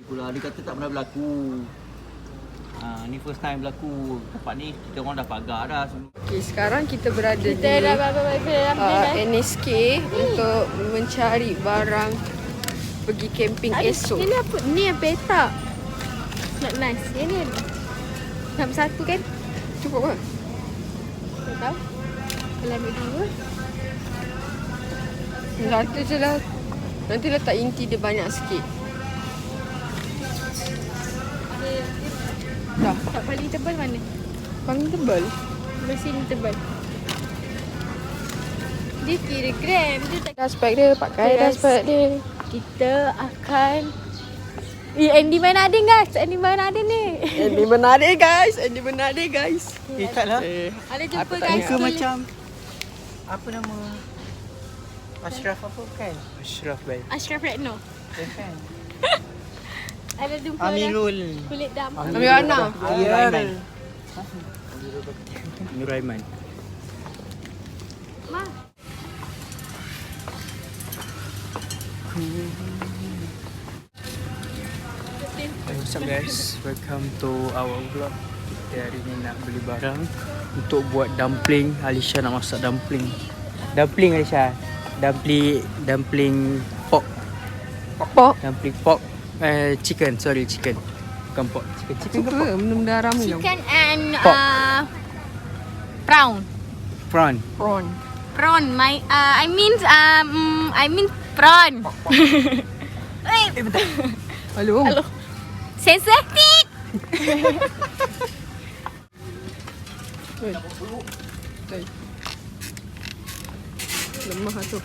Pula dia kata tak pernah berlaku. Ni first time berlaku. Tempat ni kita orang dah pagar dah sebelum. Okay, sekarang kita berada di Kita NSK untuk mencari barang pergi camping esok. Ini apa? Ni yang peta. Not nice. Ini nombor 1 kan? Cukup ke? Tak tahu. Kalau ambil 2. Satu je lah. Nanti letak inti dia banyak sikit. Dah. Tak paling tebal mana? Paling tebal. Belah sini tebal. Dia kira gram. Dia tak. Dah spek dia. Pakai dah spek dia. Kita akan Andy main ada guys. Andy main ada ni. Andy menade guys. Andy menade guys. Tak lah. Ada jumpa Apa tak guys. Muka macam apa nama? Ashraf apa kan? Ashraf baik. Ashraf Retno. Kan? Ada jumpa Amirul. kulit dam. Ambil anak. Nuraiman. Nuraiman. Ma. What's up guys? Welcome to our vlog. Kita hari ni nak beli barang untuk buat dumpling. Alisha nak masak dumpling. Dumpling Alisha. Dumpling pork. Pok. Dumpling pork. Chicken. Bukan pork. Chicken ke pork? Suka benda-benda haram ni. Chicken and Pork. prawn. Prawn. Prawn. Prawn. I mean prawn. Halo. Hello. Sensitif. Oi. Lemah tu.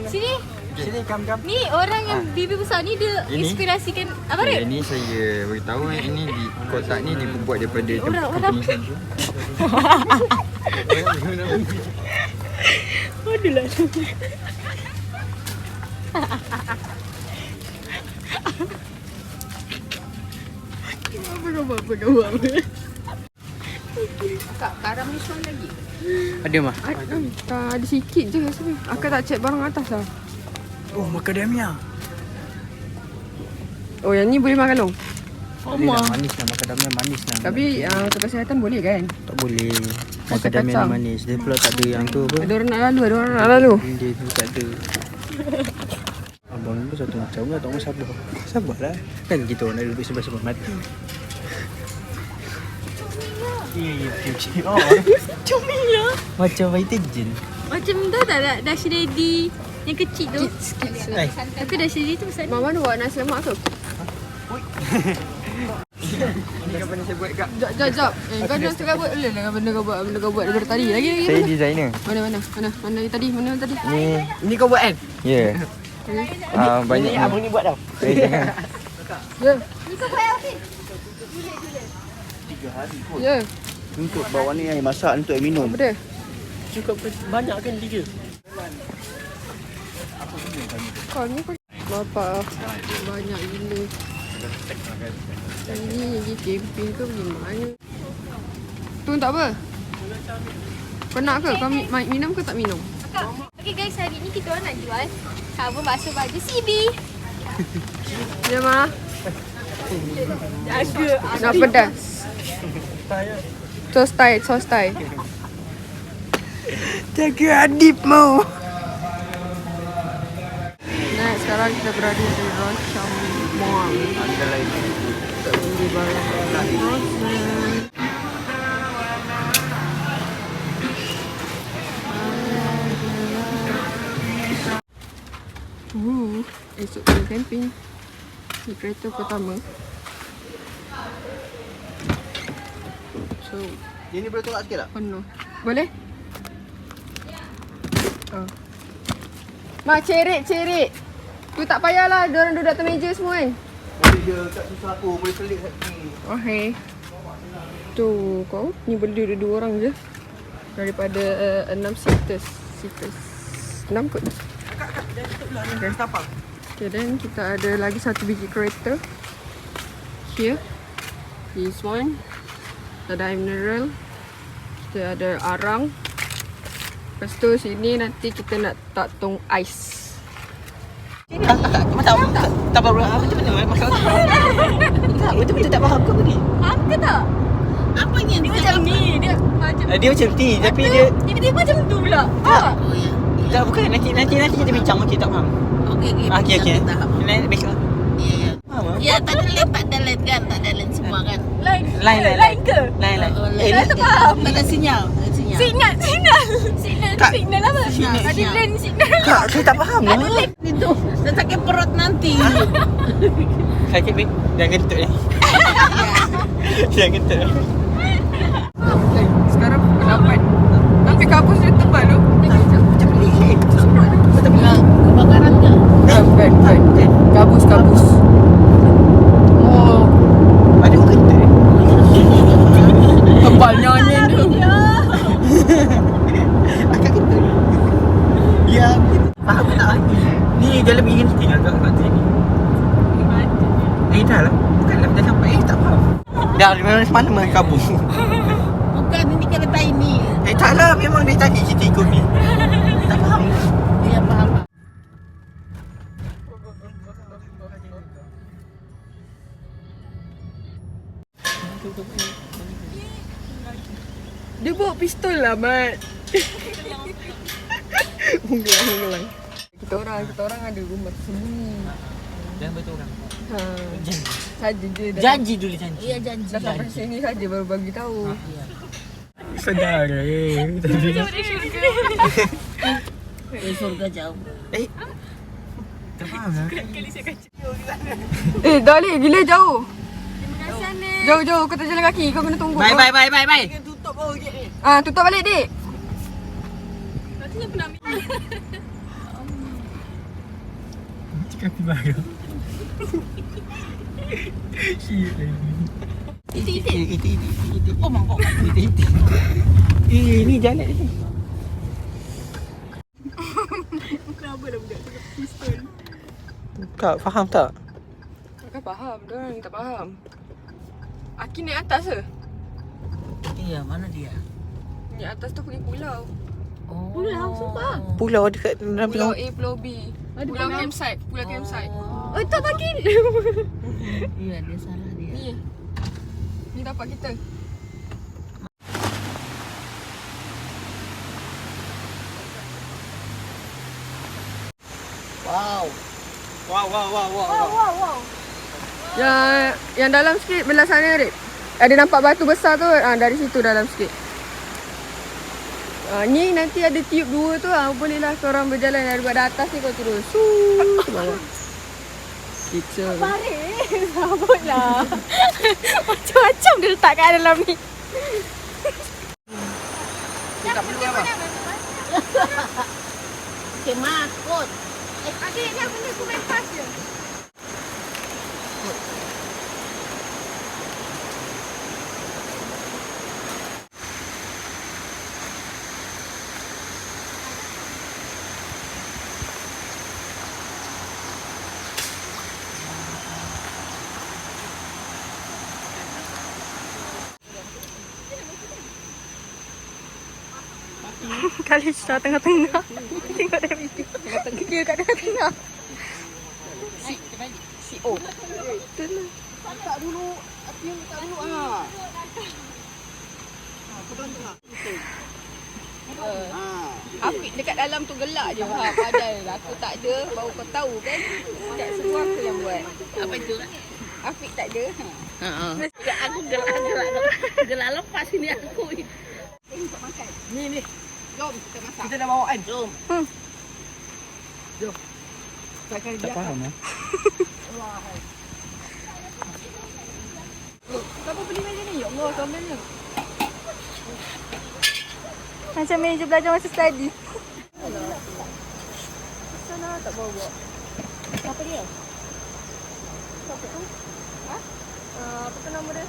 Sini. Sini kam. Ni orang yang bibir besar ni dia Ini? inspirasikan apa dia? Ini saya beritahu ini di kotak ni dibuat daripada Orang company Adulah. Apa? Kak, garam ni semua lagi. Ada mah? Ada sikit je kat sini. Akak tak cek barang atas lah. Oh, macadamia. Oh, yang ni boleh makan long. Boleh lah, manis lah. Macadamia manis lah. Tapi untuk kesihatan boleh kan? tak boleh. Rasa Macadamia kacang. ni manis. Dia pula tak ada yang tu apa. Ada orang nak lalu. Dia tu tak ada. Abang tu satu macam lah. Tak mahu sabar. Sabarlah. Kan kita orang dah duduk sebelah-sebelah mati. Oh, Comel lah. macam vitagen. Macam dah dash ready yang kecil tu. Kids. Tapi dash ready tu besar. Mama nak buat nasi lemak tu. Ini kan pernah saya buat kak. Jap. Kau nak cakap buat boleh lah benda kau buat daripada tadi. Lagi. Saya designer. Mana tadi? Ini kau buat kan? Ya. Banyak ni. Abang ni buat tau. Saya jangan. Ya. Ni kau buat outfit. Ya. Untuk bawah ni air masak, untuk air minum. Apa dia? Cukup banyak kan 3. Kau ni kau bapak banyak gila. Ini pergi camping ke pergi mana? Tu tak apa? Kau nak ke? Kau minum ke tak minum? Okay guys, hari ni kita orang nak jual sabun basuh baju CB. Ya Ma. Nak pedas. Sos Thai. Jaga adib mau. Nah, sekarang kita berada di Rocham Mall. Ada lagi. Untuk beli barang-barang frozen. Esok kita camping. Ni kereta pertama. So, Dia ni boleh tolak sikit tak? penuh. Boleh? Oh. Mak, cerit. Tu tak payahlah, diorang duduk atas meja semua kan? Boleh je kat susah aku, boleh selit kat sini. Okay. Tu kau, ni boleh duduk 2 orang je. Daripada 6 seaters. 6 kot. Okay, then kita ada lagi 1 biji kereta. Here. This one. Ada air mineral. Kita ada arang. Lepas tu sini nanti kita nak tak tong ais. Tak faham macam mana masalah. Tak, betul-betul tak faham kau ni. Faham ke tak? Apanya dia macam ni. Dia macam Dia macam ni tapi dia dia macam tu pula. Tak. tak bukan nanti kita bincang okey tak faham. Okey. Nanti baiklah. Ya, tak ada lain, tak ada lain kan? Tak ada lain semua kan? Lain ke? Lain. Saya tak faham. Tak ada sinyal. Signal apa? Ada lain signal. Tak, saya tak faham lah. Itu, dah sakit perut nanti. Sakit baik. Jangan kentut ni. Jangan kentut ni. Sekarang pukul 8. Tapi kampus dia tebal tu. Macam pelik. Kebakaran ke? Bukan. Kabus. Oh, Ada orang kentut ni. tebalnya ni tu. Akak kentut ni. Ya, faham ke tak? Ni dalam ingin tinggal kat sini. Dah lah. Bukanlah dah sampai. Tak faham. Dah memang semalam kabur. Bukan, ini kereta ini. Tak lah. Memang dia tadi kita ikut ni. Tak faham. Ya, faham. Dia bawa pistol lah, Mat. Menggelang. Kita orang ada rumah tersembunyi. Jangan betul orang. Ha. Saja je. Janji dulu janji. Iya, janji. Dah sampai sini saja baru bagi tahu. Sedar Surga jauh. Tak faham lah. Dah ni gila jauh. Jauh kau tak jalan kaki, kau kena tunggu. Bye. Tutup balik, Dik. Kaki baru. Itu. Oh, mangkok. Itu. Ini jalan ni. Kenapa dah budak cakap pistol? Kak faham tak? Kau faham, diorang tak faham. Aki naik atas ke? Iya, mana dia? Naik atas tu pergi pulau. Oh. Pulau, sumpah. Pulau dekat dalam Pulau A, Pulau B. Pulau campsite. Oh, tak bagi. Iya, dia salah dia. Ni dapat kita. Wow. Yang dalam sikit belah sana, Rip. Ada nampak batu besar tu, dari situ dalam sikit. Ni nanti ada tiup 2 tu, bolehlah korang berjalan daripada atas ni kau terus. Ke bawah. Kita Baris. Sabutlah. Macam-macam dia letak kat dalam ni. tak perlu apa. Okey, makut. Adik ni apa ni? Aku main pas je. Kali sudah tengah-tengah. Tengok dia video. Dia kat tengah-tengah. CEO. Tak dulu. Apian tak dulu Afiq dekat dalam tu gelak je. Padahal aku tak ada. Baru kau tahu kan. Tak semua aku yang buat. Apa itu? Afiq tak ada. Aku gelak lepas ini aku. Ni. Jom kita masak. Kita dah bawa kan? Jom. Tak faham lah. Siapa beli meja ni? Ya Allah, sombongnya. Macam meja belajar masa study. Sana tak bawa. Apa dia? Siapa tu? Apa tu nama dia?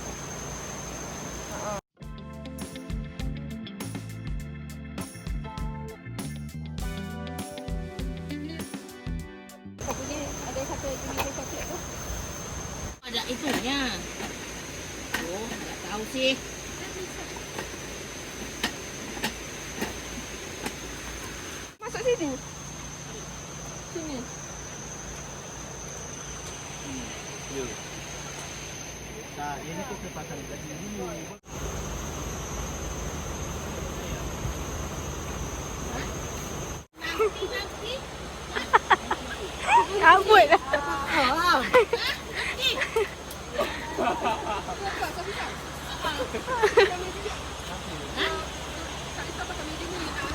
Apa dia? Ada satu meja coklat tu. Ada itunya. Oh, tak tahu sih. Masuk sini. Sini. Ya. Tak, yang ni kita pasang kat sini dulu. Kabut lah.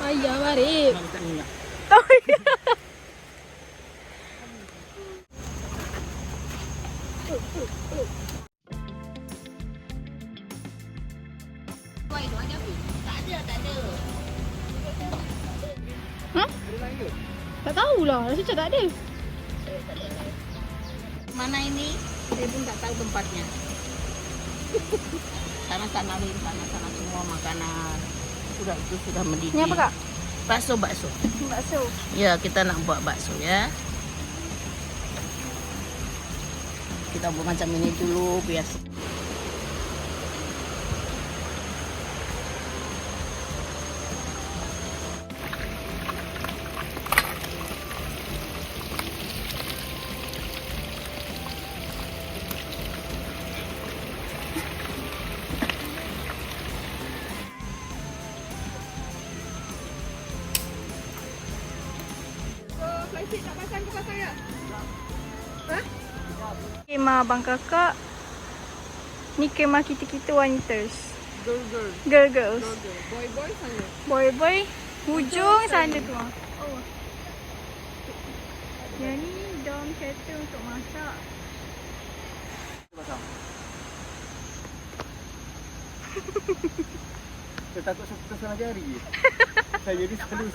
Ayah mari. Tak tahulah, rasa macam tak ada. Mana ini? Saya pun tak tahu tempatnya. Sana-sana Rin, sana-sana semua makanan. Itu sudah mendidih. Ini apa kak? Bakso. Bakso. Ya, kita nak buat bakso ya. Kita buat macam ini dulu biar Kemah abang kakak. Ni kemah kita-kita waniters. Girl. Girls. Boy sana. Boy. Hujung sana tu. Oh. Yang ni dom kereta untuk masak. Saya takut saya salah jari. Saya ni selalu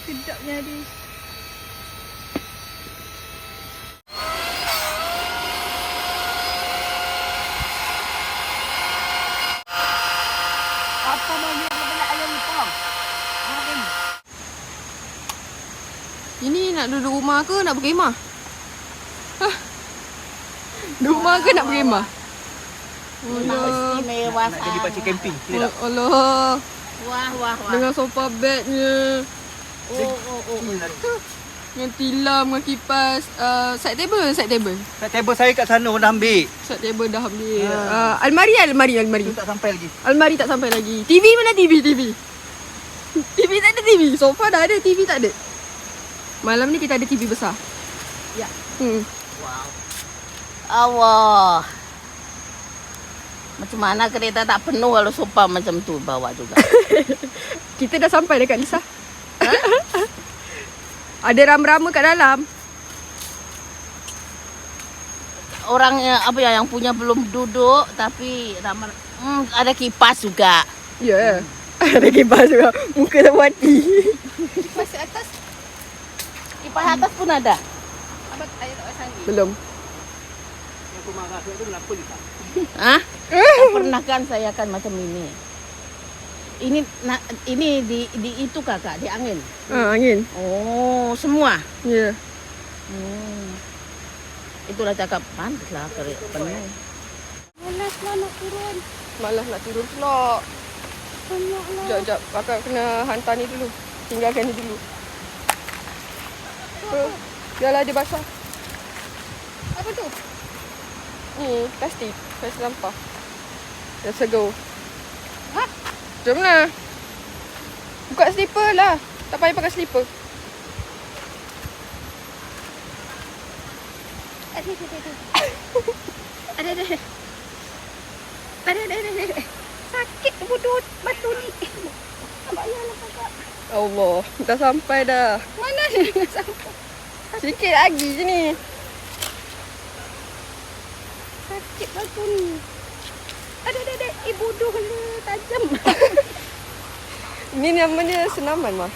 Sedapnya dia. apa mau dia nak ayam ni pom? Ini nak duduk rumah ke nak berkemah? Hah? Duduk rumah ke nak berkemah? Memang istimewa nak jadi pakcik camping. Kita tak. Allah. Wah. Dengan sofa bednya. Oh. Dengan tilam, dengan kipas. Side table. Side table saya kat sana orang dah ambil. Side table dah ambil. Almari. Tu tak sampai lagi. Almari tak sampai lagi. TV mana TV? TV tak ada TV. Sofa dah ada, TV tak ada. Malam ni kita ada TV besar. Ya. Wow. Allah. Macam mana kereta tak penuh kalau sofa macam tu bawa juga. Kita dah sampai dekat Lisa. Ada rama-rama kat dalam. Orang yang punya belum duduk tapi ada kipas juga. Ya. Yeah. Ada kipas juga. Muka tak mati. Kipas atas. Kipas atas pun ada. Abang ayah tak pasang ni. Belum. Yang aku marah tu kenapa ni tak? Hah? Pernah kan saya kan macam ini. Ini di itu kakak di angin. Angin. Oh, semua. Ya. Itulah cakap pantaslah penuh. Malas lah nak turun. Malas nak turun pula. Banyak lah. Sekejap. Kakak kena hantar ni dulu. Tinggalkan ni dulu. Biarlah dia basah. Apa tu? Ni plastik. Plastik sampah. Let's go. Ha? Jom lah. Buka slipper lah. Tak payah pakai slipper. Ada. Sakit bodoh batu ni. Tak payahlah kakak. Allah. Dah sampai dah. Mana dia nak sampai? Sikit lagi je ni. Sakit batu ni. Ada. Bodoh lah. Tajam. Ni namanya senaman mah.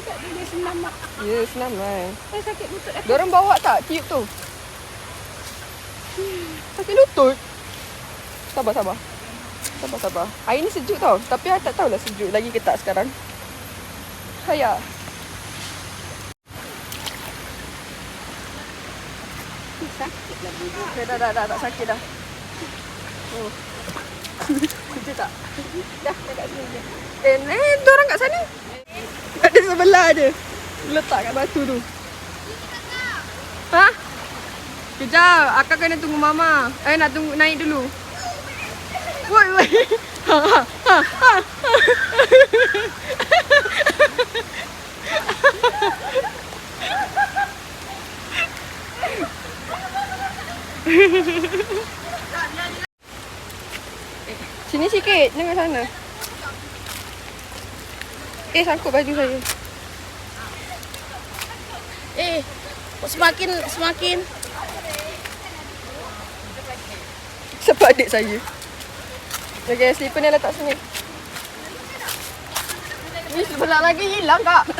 Tak dia senam mak. Ya, senaman. Saya sakit lutut aku. Diorang bawa tak tiup tu? Sakit lutut. Sabar. Air ni sejuk tau. Tapi I tak tahulah sejuk lagi ke tak sekarang. Saya. Sakit lah bodoh. Okay, dah tak sakit dah. Oh. Sejuk tak? Dah kat sini je. Diorang kat sana. Ada sebelah je. Letak kat batu tu. Ha? Kejap, akak kena tunggu mama. Nak tunggu naik dulu. Woi, woi. Sini sikit, jangan sana. Sangkut baju saya. Semakin. Siapa adik saya? Okay, slipper ni letak sini. Ni sebelah lagi hilang, Kak.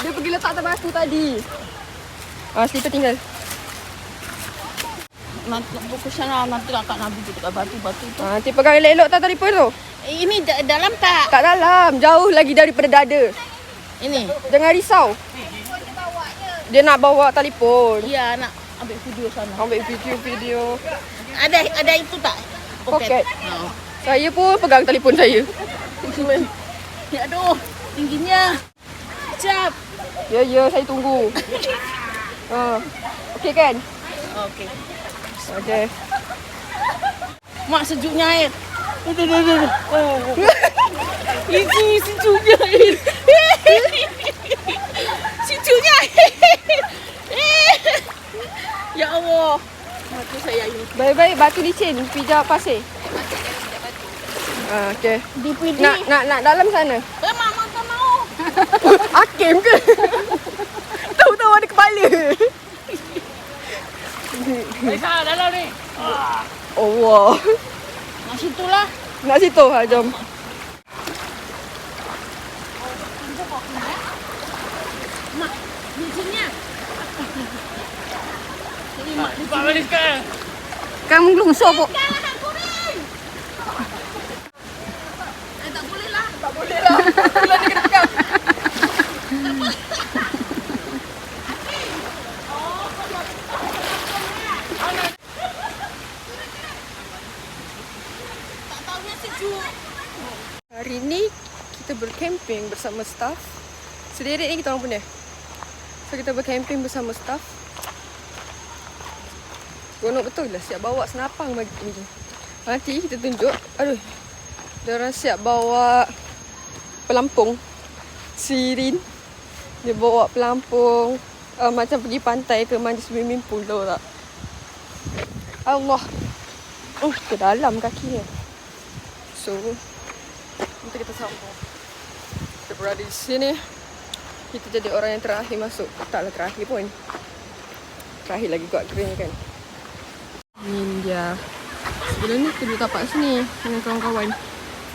Dia pergi letak atas batu tadi. Slipper tinggal. Nanti buku sana nanti kakak Nabi dekat batu-batu tu. Nanti pegang elok-elok tak telefon tu. Ini dalam tak? Tak dalam, jauh lagi daripada dada. Ini. Jangan risau. Dia nak bawa telefon. Ya, nak ambil video sana. Ambil video. Ada itu tak? Poket. Oh. Saya pun pegang telefon saya. Ya aduh, tingginya. Cap. Ya, saya tunggu. Okey kan? Okey. Okey. Mak sejuknya air. Itu sejuknya air. Sejuknya air. Ya Allah. Mati saya ini. Baik-baik batu licin, pijak pasir. Okey. Dipilih. Nak dalam sana. Mama tak mau. Hakim ke? Tahu-tahu ada kepala. Aisyah dalam ni. Allah. Nak situ lah. Nak situ lah, jom. Mak, di sini. Ini mak di Pak balik sekarang. Kamu belum sopok. tak boleh lah. Tak boleh lah. Bila dia kena pegang. Tak tahunya sejuk. Hari ni kita bercamping bersama staff. Sendiri ni kita orang punya. So kita bercamping bersama staff. Gonok betul lah, siap bawa senapang bagi ni. Nanti kita tunjuk. Aduh. Diorang siap bawa pelampung. Sirin. Dia bawa pelampung. Macam pergi pantai ke mandi swimming pool, tahu tak? Allah. Ke dalam kakinya. So, nanti kita sambung. Kita berada di sini. Kita jadi orang yang terakhir masuk. Taklah terakhir pun. Terakhir lagi kot kira kan. Ini dia. Sebelum ni kita duduk tapak sini dengan kawan-kawan.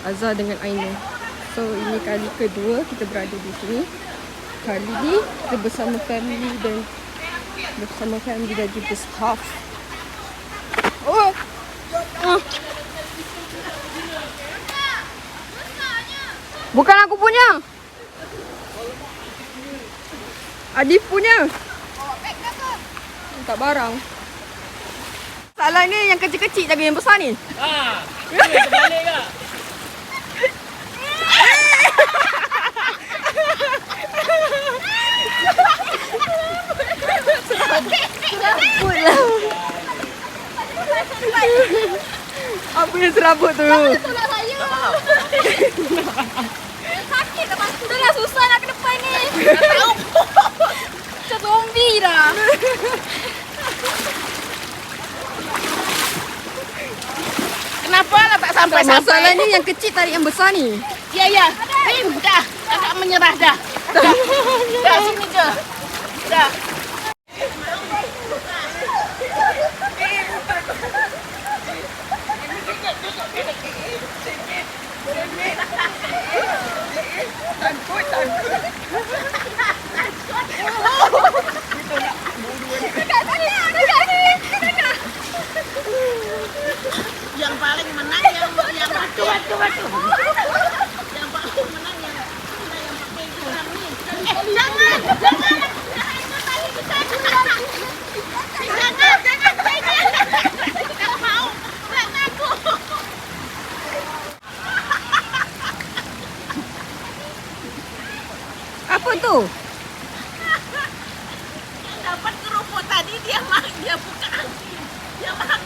Azhar dengan Aina. So, ini kali kedua kita berada di sini. Kali ni kita bersama family dan juga staff. Oh! Bukan aku punya. Adif punya. Tak barang. Salah ni yang kecil-kecil jaga yang besar ni. Terbalik ke? Serabut lah. Apa yang serabut tu? Tolak saya. Sakit lepas tu. Dah susah nak ke depan ni. Macam zombie dah. Kenapa lah tak sampai-sampai? Masalahnya yang kecil tarik yang besar ni. Ya. Rim, dah. Kakak menyerah dah. Dah, sini je. Dah. Yang paling menang yang batu. Yang paling menang yang pakai gelang ni. Jangan. Dia buka. Dia makan.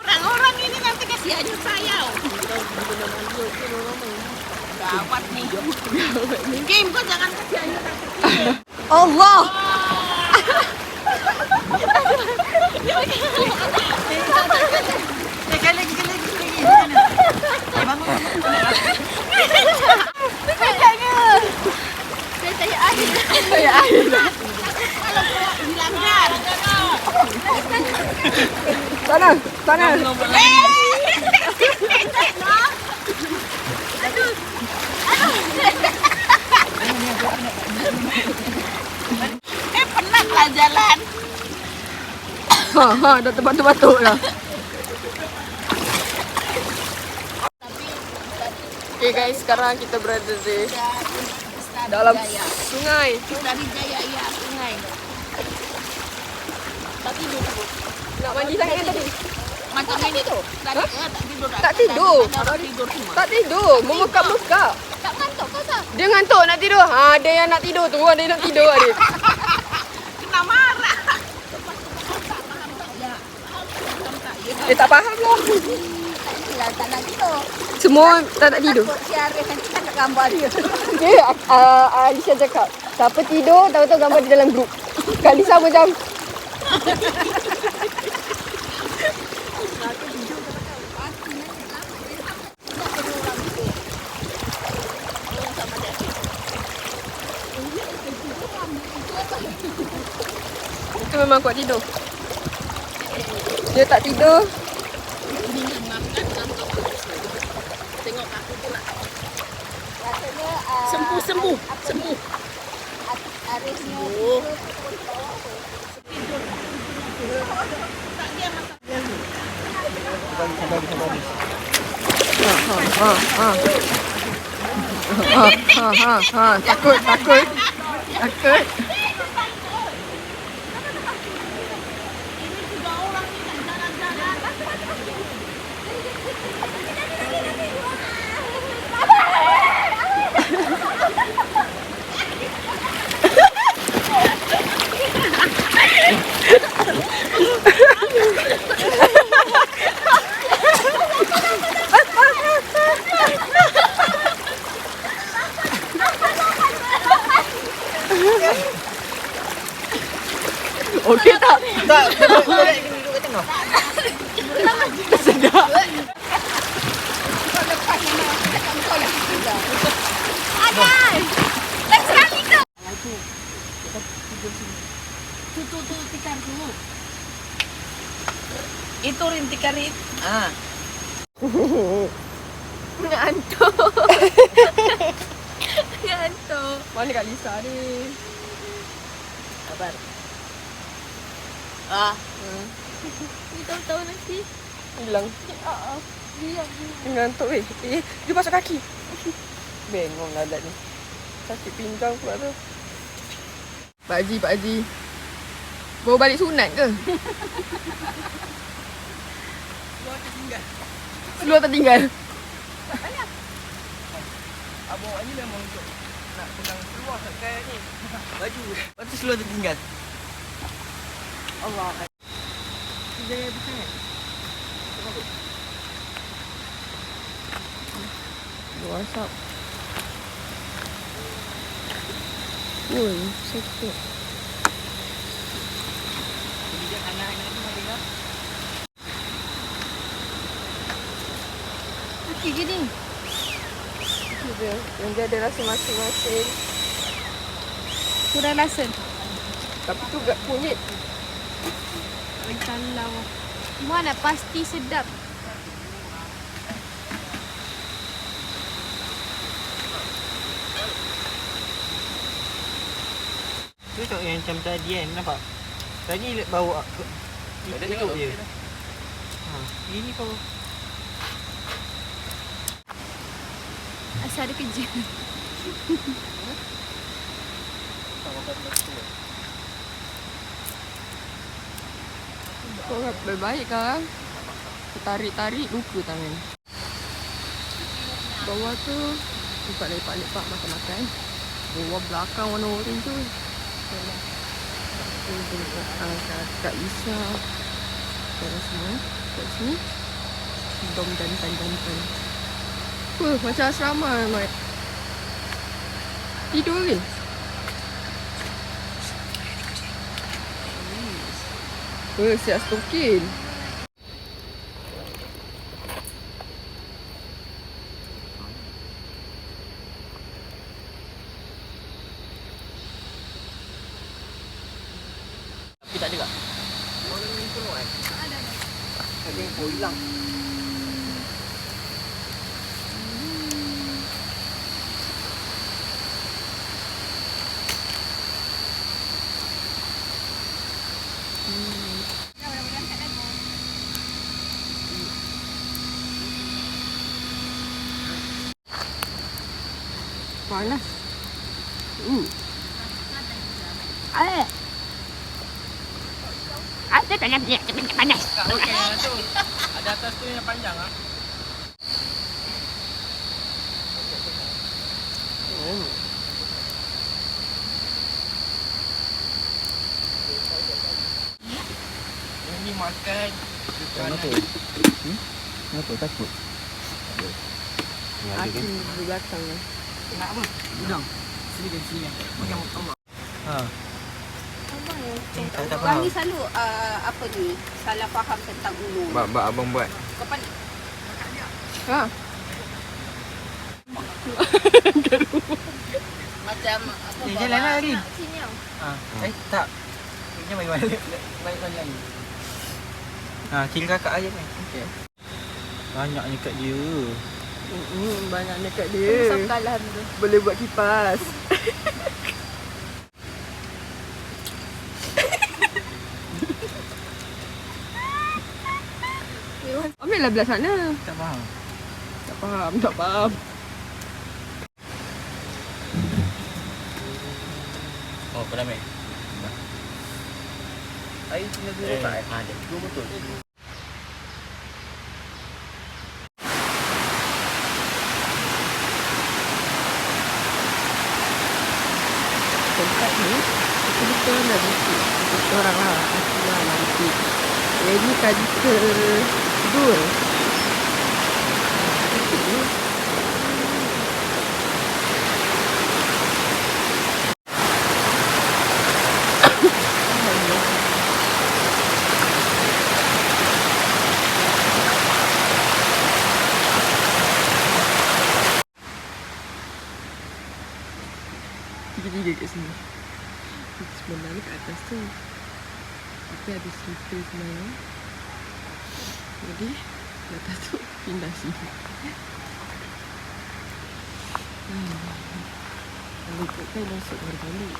Orang-orang ini nanti kasihannya saya. Gawat nih. Kim, kau jangan kasihannya. Allah. Saya air. Dilanggar. Sana. Penatlah jalan. Dah terbatuk-batuk lah. Okay guys, sekarang kita berada di dalam sungai. Dari Jaya ya sungai. Tapi dulu Nak mandi sangat kan tadi? macam ini tuh. Tadi tak tidur. Tak tidur. Tak tidur semua. Tak tidur, memekak-mekak. Tak ngantuk kau sah. Dia ngantuk nak tidur. Ada yang nak tidur tu, ada yang nak tidur ada. Kena marah. Dia tak faham lah. Tak nak tidur. Semua tak nak tidur. Si Arif nanti tak nak gambar dia. Dia, Alisha cakap, siapa tidur, tahu-tahu gambar di dalam grup. Kak Lisa macam, itu memang kuat tidur. Dia tak tidur. Tengok aku tu nak. Sembuh. Oh. Takut. Okey tak? Tak, boleh duduk kat tengah. Sedap. Tu tikar dulu. Itu rintikar itu. Ngantuk. Mana Kak Lisa ni? Kabar. Ni tahu-tahu nasi. Hilang. Dia ngantuk weh. Dia pasal kaki. Bengong lalat ni. Sakit pinggang pula tu. Pak Haji. Bawa balik sunat ke? Seluar tertinggal. Abang ni memang untuk nak pegang keluar kat ni. Baju. Lepas tu seluar tertinggal. Allah. Dia bukan. WhatsApp. Oi, sakit. Okey ke ni? Dia yang dia ada rasa masing-masing. Kurang rasa. Tapi tu gak kunyit. Kalau mana pasti sedap. Tu tak yang macam tadi kan, nampak? Tadi bawa ke ikut dia. Ini kau. Asal ada kerja. Kau baik kan? Tarik-tarik luka tangan. Bawah tu tempat lepak-lepak makan-makan. Bawah belakang warna orange tu. Kak Isa. Korang semua kat sini. Dom jantan-jantan. Macam asrama Mat. Tidur ke? Siap stokin. Tapi tak ada tak? Orang ni tengok kan? Ada yang hilang. Panas. Ada tak nak panas? Okey, tu. Ada atas tu yang panjang ah. Ini makan. Kenapa? Kenapa takut? Aku di belakang. Nak apa? Udang. Sini dan sini kan. Makan makan. Ha. Tak Orang ni selalu apa ni? Salah faham tentang ulung. Bak abang buat. Kapan Ha. macam apa Eh, jalan lah Rin. sini tau. Ha. Tak. Ini bagi balik. Balik lagi. Ha, cil kakak aja ni. Okey. Banyaknya kat dia. Banyak dekat dia. Kalah tu. Boleh buat kipas. Ambil lah belah sana. Tak faham. Tak faham. Oh, kau dah main? Air tinggal 2 kotak eh? Ada. 2 botol. Tempat ni betul-betul nak bukit. Kita orang lah. Aku lah nanti. Ini tadi ke tidur. Tiga-tiga kat sini. Sebenarnya kat atas tu. Tapi ada sleeper semalam. Jadi, kat atas tu pindah sini. Kalau ikutkan masuk balik.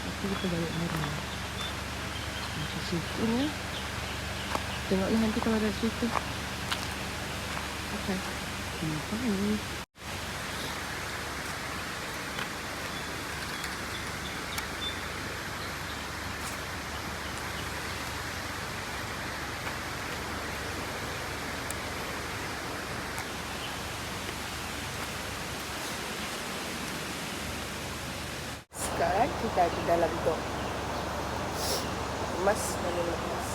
Tapi kita balik marah. Macam situ ni. Tengoklah nanti kalau ada cerita. Okay. Bye. Sekarang kita ada dalam dom. Mas mana lepas.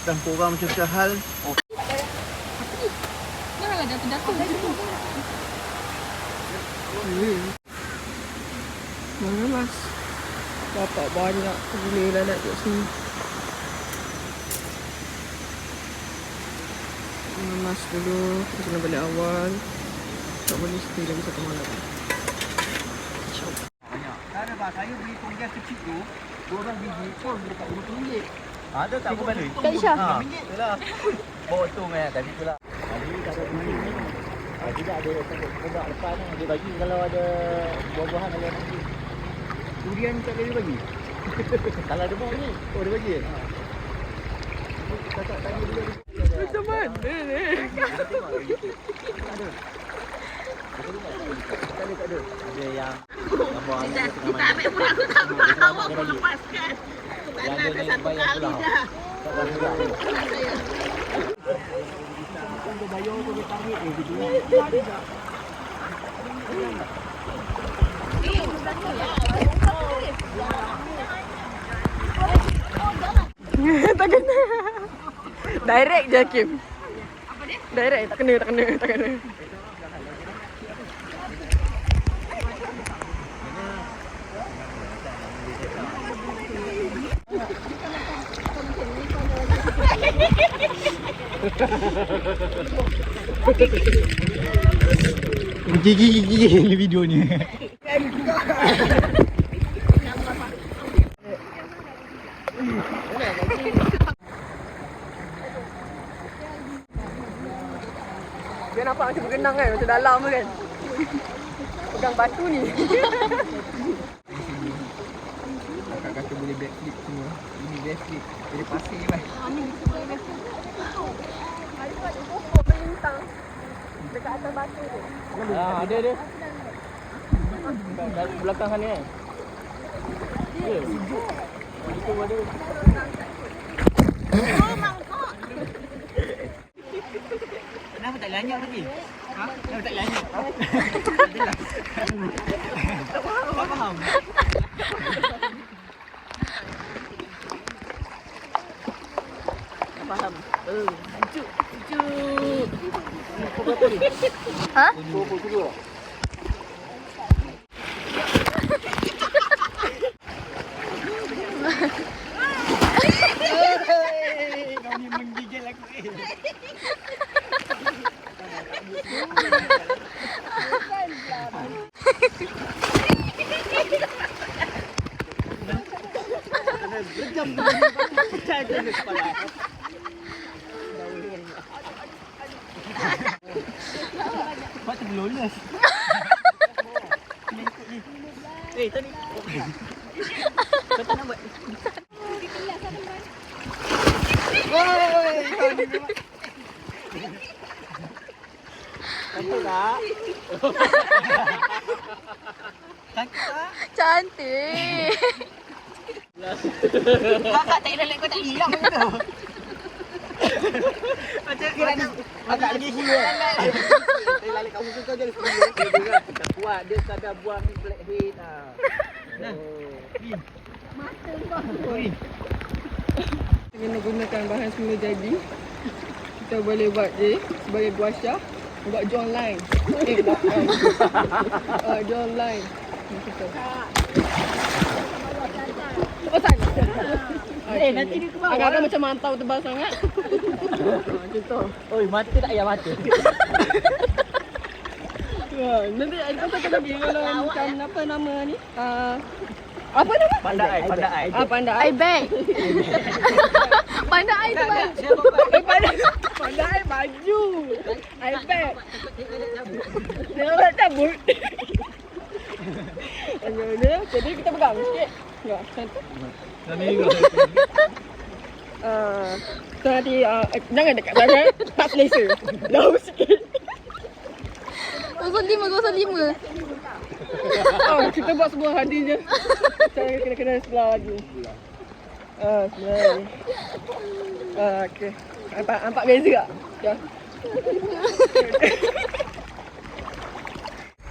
Campur orang macam hal. Janganlah jatuh-jatuh. Mana mas? Dapat banyak boleh lah nak duduk sini. Mas dulu, kita kena balik awal. Tak boleh stay lagi 1 malam. Banyak. Tak ada bah, saya beli tonggas kecil tu, 2 biji pun dekat RM20. Ada tak apa balik? Kak Isha. Ha, itulah. Bawa tong tadi pula. Tadi tak ada beli. Tidak ada produk depan ni. Dia bagi kalau ada buah-buahan ada bagi. Durian tak boleh bagi. Kalau ada buah ni, oh dia bagi. Ha. Tak tanya dulu. Macam mana ni? Ada yang gambar ni Kita ambil pula aku tak tahu aku lepaskan. yang Mana dia dah satu bayar kali pulang. dah. Tak kena. Direct je Hakim. Direct tak kena. Gigi ni videonya. Dia nampak macam bergenang kan, macam dalam tu kan. Pegang batu ni. Kakak kata boleh backflip semua. Ini backflip. Jadi pasir je lah. Dekat atas batu tu. Ada. Kat belakang sana kan. Ya, sejuk. Itu ada. Kenapa tak lanyak lagi? Ha? Kenapa tak lanyak? Tak faham. Faham. Sejuk. Ha? Kau ni menggigil aku. Pecah je kepala. Kau terlolos. Tadi. Kau tak nak buat. Cantik tak? Cantik. Kakak tak kira kau tak hilang macam tu. Agak lagi hero. Saya lalik kat muka kau je sebelum dia tak kuat. Dia sadar buang blackhead lah. Kita kena gunakan bahan semula jadi. Kita boleh buat je sebagai guasha. Buat jual online. Belakang. Jual online. Kita. Tepasan. Nanti dia ke bawah. Agak-agak macam mantau tebal sangat. Macam tu. Oi, mata tak payah mata. Nanti ada kata lagi kalau macam apa nama ni? Apa nama? Pandai. Pandai. I bag. Mana I tu bang? Pandai baju. iPad. Dia nak cabut. Dia, jadi kita pegang sikit. Ya, satu. So nanti jangan dekat sangat. Tak selesa. Jauh sikit. 05. Kita buat sebuah hadir je. Saya kena sebelah lagi. Sebelah lagi. Okey. Nampak beza tak? Ya.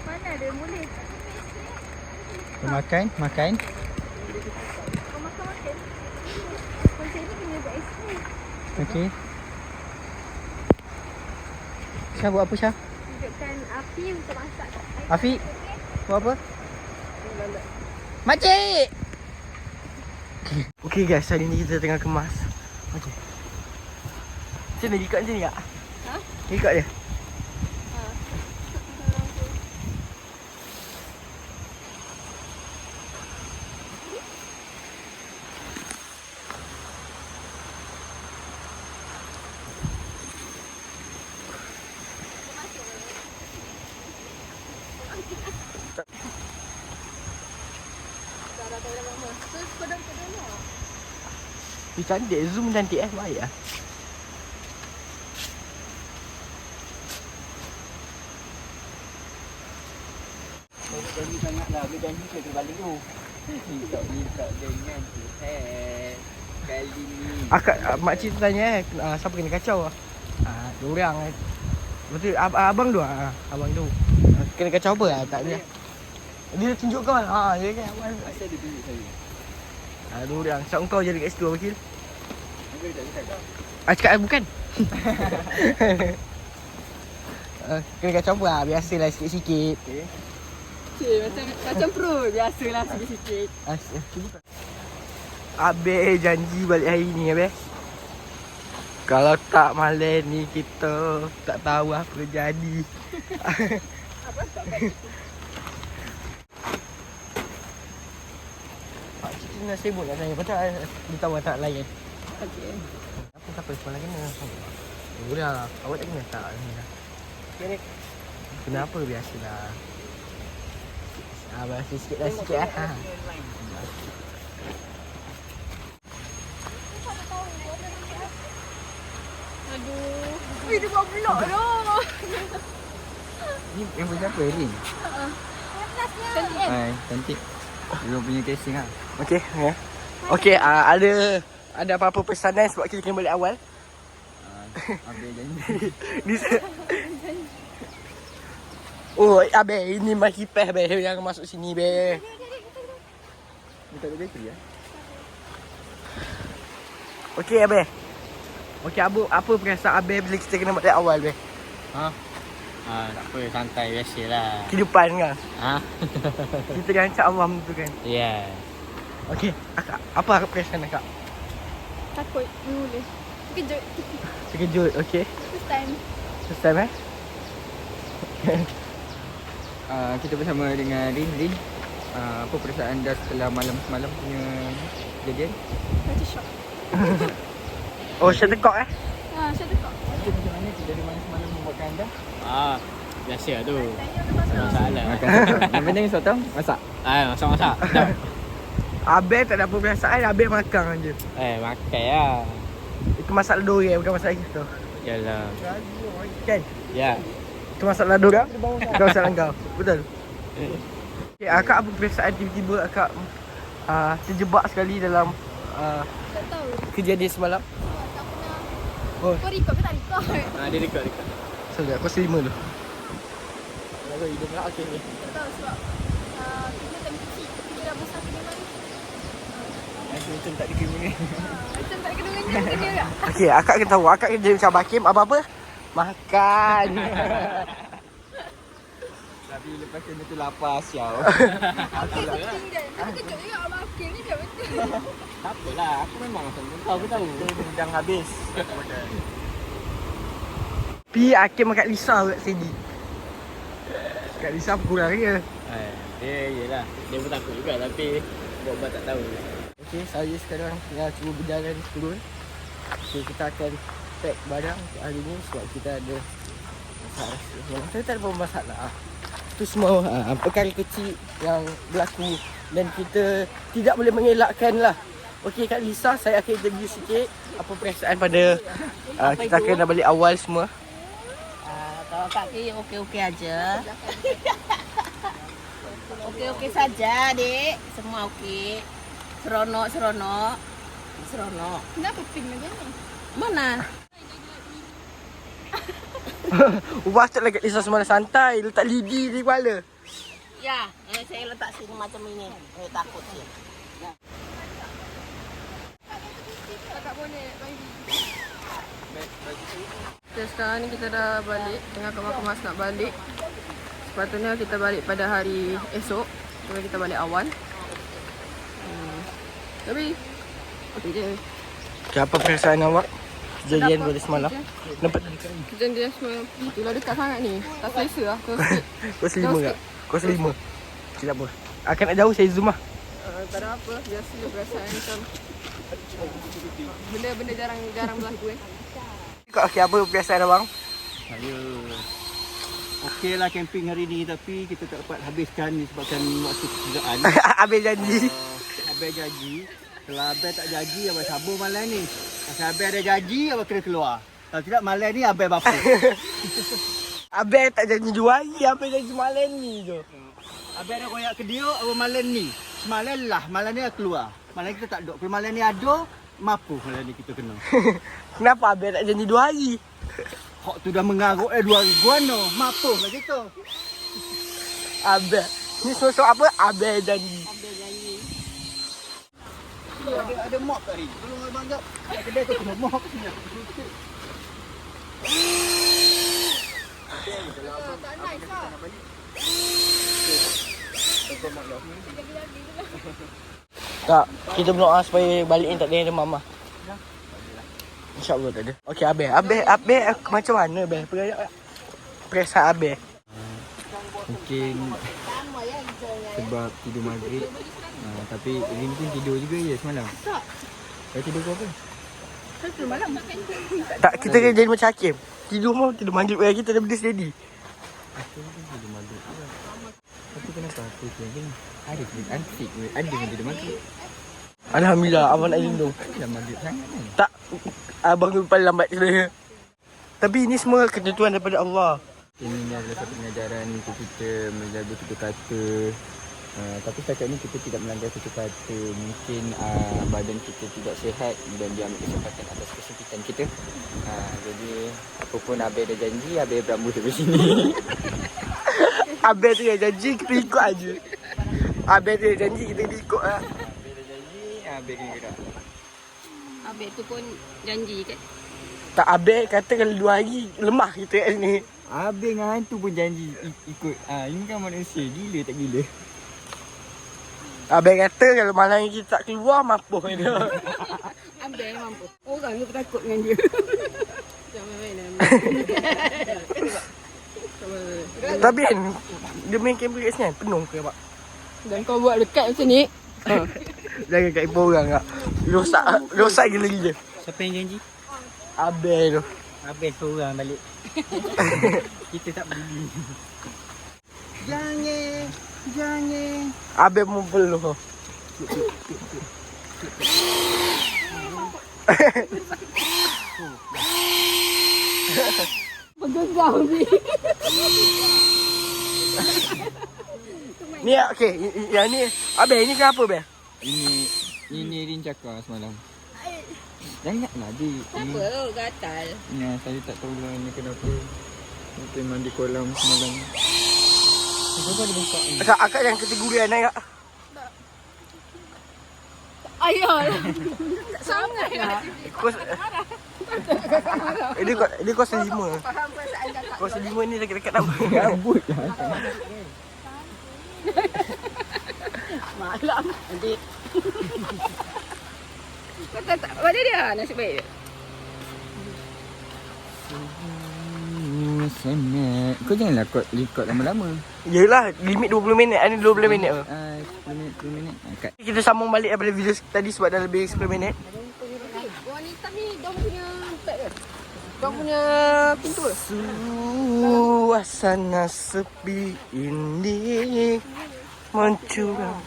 Mana ada boleh. Makan. Kau makan. Macam ni kena buat ekstrim. Okey. Syah buat apa Syah? Hidupkan api untuk masak. Afiq, buat apa? Makcik! Okay guys, hari ni kita tengah kemas. Okay. Macam mana ikat macam ni tak? Ha? Ikat dia. Cantik, zoom cantik baik lah. Janji sangatlah. Habis janji saya terbalik tu. Minta dengan Tuhan. Kali ni. Makcik tu tanya siapa kena kacau lah. Diorang betul abang tu abang tu. Kena kacau apa tak ada. Dia tunjuk kau lah. Dia kan abang. Asal dia tunjuk saya? Diorang. Sebab kau jadi kat situ wakil. Apa dia tak cakap? Cakap bukan. Kena kacau apa lah. Biasalah sikit-sikit. Okay. Macam pro. Biasalah sikit-sikit. Abang janji balik hari ni Abang. Kalau tak malam ni kita tak tahu apa jadi. Pak cik tu nak sibuk nak tanya pasal dia tahu tak layan. Okay. Apa semalam kena? Udah, awak tak kena tak ni lah. Kenapa biasalah. Abang sikit lah sikit lah. Aduh. Dia buat vlog dah. Ni yang punya siapa ni? Cantik kan? Hai, cantik. Dia punya casing lah. Okey, ya. Okey, ada apa-apa pesanan sebab kita kena balik awal? Habis janji. Ni Oh, abe ini mai kipas be yang masuk sini be. Ni tak ada bateri lah. Okey abe. Okey apa perasaan abe bila kita kena balik awal be? Ha? Tak apa, santai biasalah. Kehidupan kan. Ha? Kita rancak awam tu kan. Ya. Okey, akak apa perasaan akak? Takut mula. Terkejut. Terkejut, okey. First time. First time Kita bersama dengan Rin. Apa perasaan anda setelah malam semalam punya kejadian? Macam shock. Oh, shuttlecock Shuttlecock. Macam mana kejadian malam semalam membuatkan anda? Biasa lah tu. Tak ada masalah. Makan yang penting sotong, masak. Masak-masak. Sedap. Abe tak ada apa perasaan, abe makan je. Makan lah. Itu masalah dorang bukan masalah kita. Yalah. Kan? Ya. Itu masalah dorang, bukan masalah kau. Betul? Okay, akak apa perasaan tiba-tiba akak terjebak sekali dalam Tak tahu. kejadian semalam? Tak pernah. Oh, Kau record ke tak record? Dia record. sekejap, kau selima dulu. Lalu hidung nak okey ni. Tak tahu sebab kita time kecil. Kita dah besar kena mari. Macam tak ada kena. Macam tak kena dengan dia tak? Okey, akak kena tahu, akak kena jadi macam Hakim, apa-apa? Makan. Tapi lepas kena tu lapar siau. Okey, kucing dia. Aku kejut juga abang Hakim ni dah betul. Tak apalah. Aku memang macam tu. Aku tahu. Dah habis. Pi Hakim kat Lisa kat sini. Kat Lisa apa kurang dia? Dia yelah. Dia pun takut juga tapi buat tak tahu. Okey, saya sekarang tengah cuba berjalan turun. Okey, kita akan pack barang hari ni sebab kita ada masalah. Kita tak ada masalah. Itu semua perkara kecil yang berlaku dan kita tidak boleh mengelakkan lah. Okey Kak Lisa, saya akan interview sikit apa perasaan pada kita akan dah balik awal semua. Kalau Kak Ki okey-okey aja. Okey-okey saja, Dik. Semua okey. Seronok. Kenapa pink macam ni? Mana? Ubah tak lagi Lisa semalam santai, letak lidi di kepala. Ya, saya letak sini macam ini. Takut dia. Kakak boleh bagi. Okay, sekarang ni kita dah balik. Tengah kemas-kemas nak balik. Sepatutnya kita balik pada hari esok. Cuma kita balik awal. Tapi okey je. Okay, apa perasaan awak? Kejadian pada semalam. Nampak Kejadian semua. Itulah dekat sangat ni. Tak selesa lah. Terus sikit. kau selima tak? Kau selima. Tak apa. Akan nak jauh saya zoom lah. Tak ada apa. Biasa je perasaan macam benda-benda jarang berlaku Okey, apa perasaan abang? Saya okey lah camping hari ni tapi kita tak dapat habiskan disebabkan waktu pekerjaan. Habis janji. Abang janji. Kalau abang tak janji, abang sabar malam ni. Kalau abang ada janji, abang kena keluar. Kalau tidak malam ni abang bapa. Abang tak janji 2 hari, abang janji malam ni je. Abang dah koyak ke dia awal malam ni. Semalam lah, malam ni keluar. Malam kita tak duduk. Kalau malam ni ada, mampu malam ni kita kena. Kenapa Abang tak janji 2 hari? Hak tu dah mengarut 2 hari guano. Mampu lah kita. Abang. Ni sosok apa? Abang janji. Ada mop tadi. Tolong abang jap. Kedai tu kena mop. Tak, kita berdoa supaya balik ni tak ada mama. InsyaAllah tak ada. Okey, Abang macam mana Abang? Perasaan Abang? Mungkin sebab tidur maghrib. Tapi Rin pun tidur juga ya semalam. Kau tidur kau apa? Tak, kita kena jadi macam Hakim. Tidur maghrib lagi, kita dah benda steady. Aku pun tidur maghrib juga. Tapi kenapa aku tidur? Ada antik. Ada yang tidur maghrib. Alhamdulillah, abang nak lindung. Dah maghrib sangat kan? Tak, abang paling lambat sebenarnya. Tapi ini semua ketentuan daripada Allah. Ini adalah satu pengajaran untuk kita menjaga tutur kata. Tapi setakat ni kita tidak melanggar tutur kata. Mungkin badan kita tidak sihat dan dia ambil kesempatan atas kesempitan kita. Jadi apapun Abang dah janji, Abang berambu dari sini. Abang tu yang janji, kita ikut aja. Abang tu yang janji, kita ikut lah. Abang dah janji, Abang kena gerak. Abang tu pun janji kan. Tak, Abang kata kalau 2 hari, lemah kita kat sini. Abang dengan hantu pun janji ikut. Ini kan manusia, gila tak gila? Abang kata kalau malam ni kita tak keluar, mampu dia. Abang mampu. Orang tu takut dengan dia. Jangan main Tapi kan, dia main kamera kat sini kan, penuh ke pak? Dan kau buat dekat macam ni. Jangan kat ibu orang tak. Rosak gila-gila. Siapa yang janji? Abang tu. Abang seorang balik. Kita tak beli. Jangan. Abang pun peluh. Bergegar ni. Ni okey, yang ni Abang ni kenapa Abang? Ini Rin cakap semalam. Janganlah dik. Apa gatal. Saya tak tahu lah ni kenapa. Mungkin mandi kolam semalam. Kenapa dia buka ni? Akak yang keteguran nak. Ayah. Tak sangat lah. Kos Ini kos 5. Kos 5 ni dekat-dekat nama. Rambut lah. Malam. Adik. Kau tak pada dia nasib baik dia. Sangat. Kau janganlah record lama-lama. Yelah, limit 20 minit. Ini 20 minit apa? 10 minit. Kat. Kita sambung balik daripada video tadi sebab dah lebih 10 minit. Wanita ni dong punya pet ke? Dong punya pintu ke? Suasana sepi ini mencurang.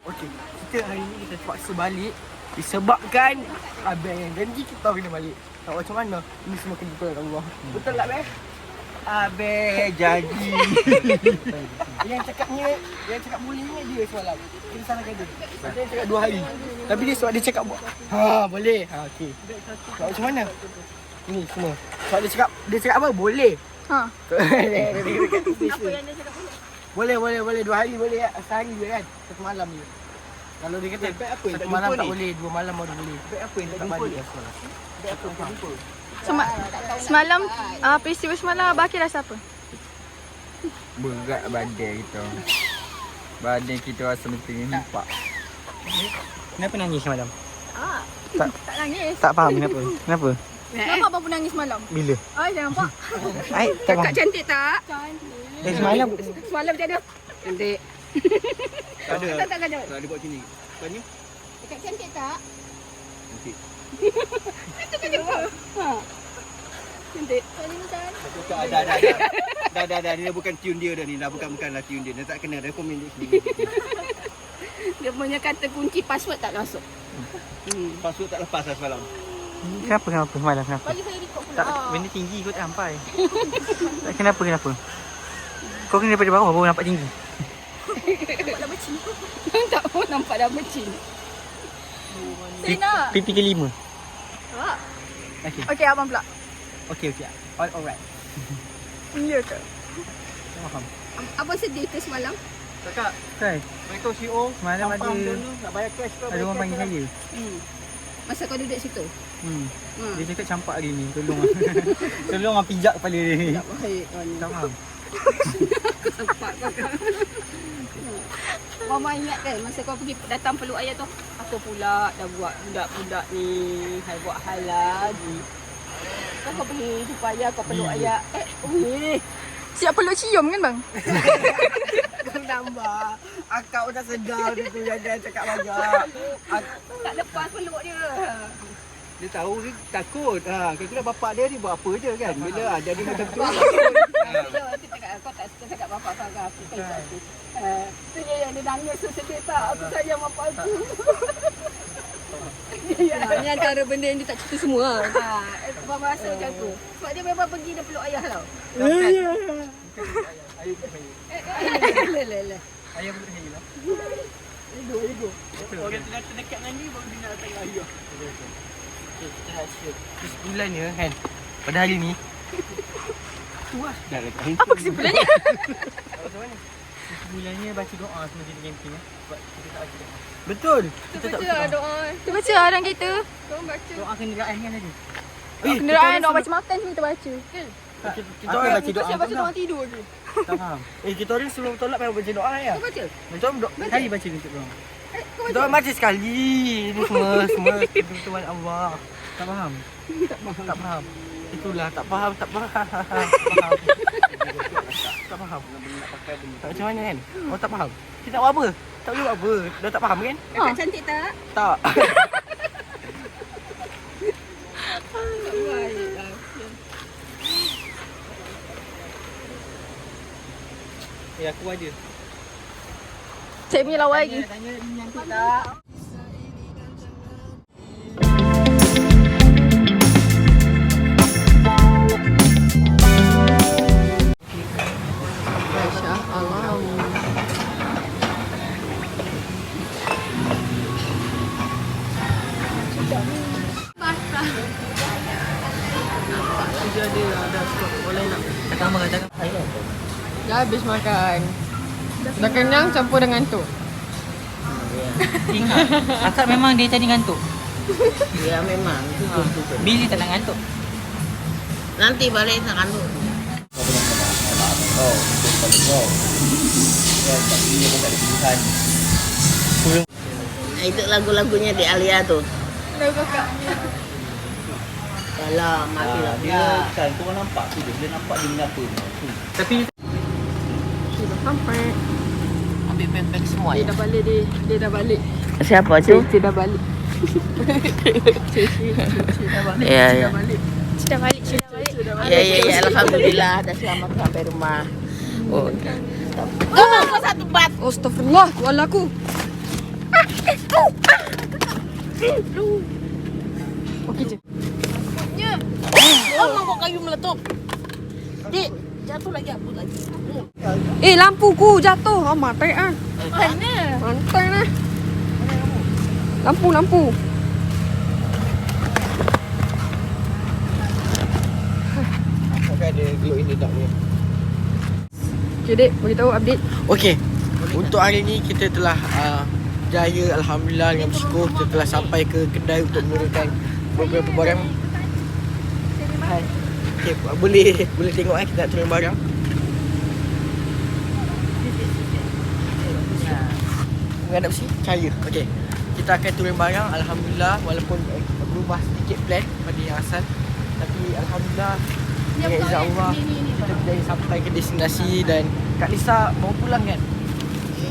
Okey, kita hari ni kita terpaksa balik disebabkan abang yang janji kita kena balik. Tak macam mana? Ini semua kebetulan Allah. Betul tak Abang? Abang janji. Yang cakap boleh ni dia semalam. Kita salahkan dia. Dia cakap 2 hari. Tapi dia sebab dia cakap boleh. Okey. Tak macam mana? Ni semua. Sebab dia cakap apa? Boleh. Ha. Apa yang dia cakap boleh? Boleh. 2 hari boleh. Sehari je kan? 1 malam je. Kalau dia kata apa 1 malam tak boleh, 2 malam baru boleh. Apa yang tak jumpa ni? Semalam, peristiwa semalam Abah Akir rasa apa? Berat badan kita. Badan kita rasa macam himpak. Kenapa nangis malam? Tak nangis. Tak faham kenapa. Kenapa? Kenapa Abah pun nangis semalam? Bila? Jangan nampak. Tak Kakak cantik tak? Cantik. Semalam Semalam macam mana? Cantik. Tak ada. Tak kajak. Tak ada buat sini. Tanya. Kakak cantik tak? Cantik. Itu kan jumpa. Ha. Cantik. Dah. Ni bukan tune dia dah ni. Bukanlah tune dia. Dia tak kena rekomen dia sendiri. Dia punya kata kunci password tak masuk. Password tak lepas lah semalam. Kenapa semalam? Kenapa? Bagi saya record pula. Tak, benda tinggi kot tak sampai. Tak kenapa? Kau kena daripada bawah baru nampak tinggi. Nampak dah bercin. Tak pun nampak dah bercin. Saya nak. Pipi kelima. Tak. Okay. Okey, abang pula. Okay. Alright. Ya ke? Saya faham. Abang sedih ke semalam? Kakak, Kan? beritahu CEO. Semalam Sampang ada dulu, nak bayar cash ke? orang panggil saya. Masa kau duduk situ? Dia cakap campak hari ni. Tolong lah. Tolong lah pijak kepala dia ni. Tak baik kau ni. Tak faham. Sempat kau kan. Mama ingat kan masa kau pergi datang peluk ayah tu? Apa pula dah buat budak-budak ni? Hai buat hal lagi. Kau pergi jumpa ayah, kau peluk ayah. Siap peluk cium kan bang? Kau nambah. Akak dah segar dia tu jangan cakap banyak. Tak lepas peluk dia. Dia tahu dia takut. Kira bapak dia buat apa je kan. Bila jadi macam tu. Bila aku cakap kau tak suka cakap bapak kau kan? Aku tak aku. Tu yang dia nangis tu sedih tak? Aku sayang bapak aku. Ni antara benda yang dia tak cerita semua. Abang rasa macam tu. Sebab dia memang pergi dia peluk ayah tau. Ayah peluk saya. Lele. Ayah peluk saya lah. Ego. Orang tengah terdekat dengan ni baru dia nak datang dengan ayah. Kita nak share. Kesimpulannya kan, pada hari ni puas dah dekat hari. Apa kesimpulannya? Macam mana? Kesimpulannya baca doa semua jadi camping sebab kita tak baca doa. Betul. Kita baca doa. Kita baca orang kita. Kau baca. Doa kenderaan kan tadi. Kenderaan nak baca makan semua kita baca. Kita orang baca doa. Kau baca doa tidur je. Tak faham. Kita orang sebelum tolak memang baca doa ya. Kau baca? Macam Sekali baca untuk doa. Kau kita baca? orang baca sekali. Ini semua ketentuan Allah. Tak faham. Tak faham. Itulah tak faham. Tak faham. Tak macam mana kan? Oh tak faham. Kita nak buat apa? Tak boleh buat apa. Dah tak faham kan? Kakak cantik tak? Tak. Baiklah. Aku ada. Cik punya lawa lagi. Tanya ini yang tak. Masya Allah. Dah habis makan. Dah kenyang campur dengan tu. Ingat, akak memang dia tadi ngantuk. Ya memang. Billy tak nak ngantuk. Nanti balik nak kandung. Itu lagu-lagunya di Alia tuh. Kalau mati lah Dia kan kau nampak tu dia nampak dia menyapa. Tapi Sudah sampai. ambil beg-beg semua Dia dah balik dia. Dia dah balik. Siapa tu? Dia dah balik. Cik dah balik. Ya ya. Dah balik. Sudah balik, sudah balik. Ya alhamdulillah dah selamat sampai rumah. Oh. Kau satu bat. Astagfirullah, wala aku. Okey je. Oh, kok kayu meletup. Dik, jatuh lagi apa lagi? Lampuku jatuh. Oh, mati ah. Mana? Mantai lah. Lampu. Sampai ada glow in the dark ni. Okay, Dek. Beritahu update. Okey. Untuk hari ni kita telah jaya alhamdulillah dengan bersyukur kita telah sampai ke kedai untuk menurunkan beberapa barang. Hai. Okey, boleh tengok kita nak turun barang. Menghadap sini cahaya. Okey. Kita akan turun barang alhamdulillah walaupun berubah sedikit plan pada yang asal. Tapi alhamdulillah dengan izin Allah kita berjaya sampai ke destinasi dan Kak Lisa mau pulang kan?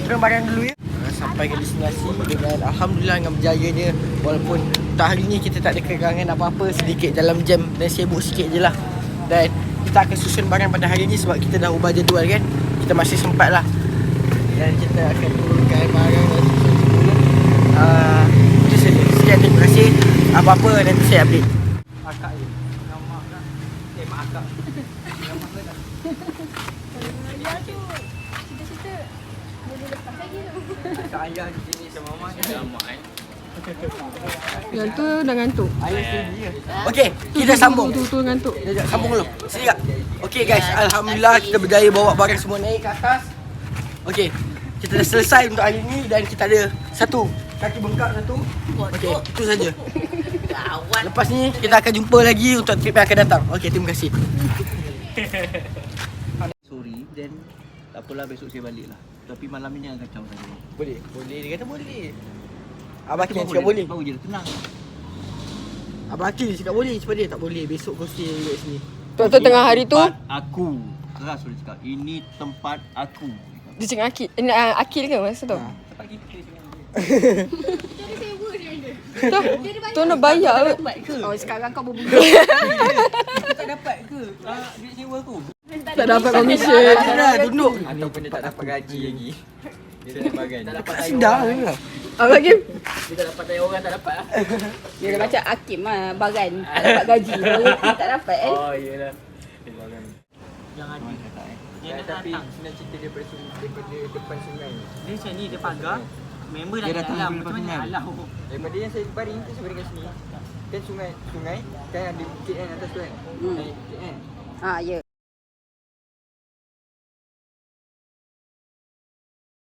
Turun barang dulu ya. Sampai ke destinasi dengan alhamdulillah dengan berjayanya walaupun untuk hari ni kita tak ada kekangan apa-apa, sedikit dalam jam dan sibuk sikit je lah. Dan kita akan susun barang pada hari ni sebab kita dah ubah jadual kan. Kita masih sempat lah. Dan kita akan turunkan barang dan susun semula. Itu saja. Sekian, terima kasih. Apa-apa nanti saya update. akak je. Dengan mak kan. Mak akak. Dengan mak kan. Ya tu. Cita-cita. Boleh lepas. ayah di sini sama mama. Yang tu dah ngantuk. Ayah sendiri. Okey, kita sambung. Tu ngantuk. Sekejap, sambung dulu. Sini kak. Okey guys, alhamdulillah kita berjaya bawa barang semua naik ke atas. Okey, kita dah selesai untuk hari ni dan kita ada satu kaki bengkak satu. Okey, itu saja. Lepas ni kita akan jumpa lagi untuk trip yang akan datang. Okey, terima kasih. Sorry, then tak apalah besok saya balik lah. Tapi malam ni jangan kacau saya. Boleh, boleh. Dia kata boleh. Abang Akil cakap boleh. Baru je tenang. Abang Akil cakap boleh. Cepat dia tak boleh. Besok kau stay kat sini. Tu tengah hari tu Tempat aku. Keras sudah cakap. Ini tempat aku. dia cakap Akil. Akil ke masa tu? Tempat kita cakap. Tu nak bayar ke? Oh, sekarang kau berbulu. Tak dapat ke? Duit sewa aku. Tak dapat komisen. Dia dah tunduk. Ataupun dia tak dapat gaji lagi. Dia tak dapat gaji. Tak dapat Sedar lah. Abang Akil. Dia tak dapat tayar orang tak dapat lah. Dia dah macam Hakim lah, baran. Tak dapat gaji. Baran tak dapat eh. Oh iyalah. Jangan ada. Ya, tapi senang cerita daripada depan sungai. Dia macam ni, dia pagar. Member Dia dah datang dalam. dulu Macam lepas mana? sungai. Alah. Daripada yang saya baring tu saya baring kat sini. Kan sungai kan ada bukit kan atas tu kan. Naik bukit kan. Ya.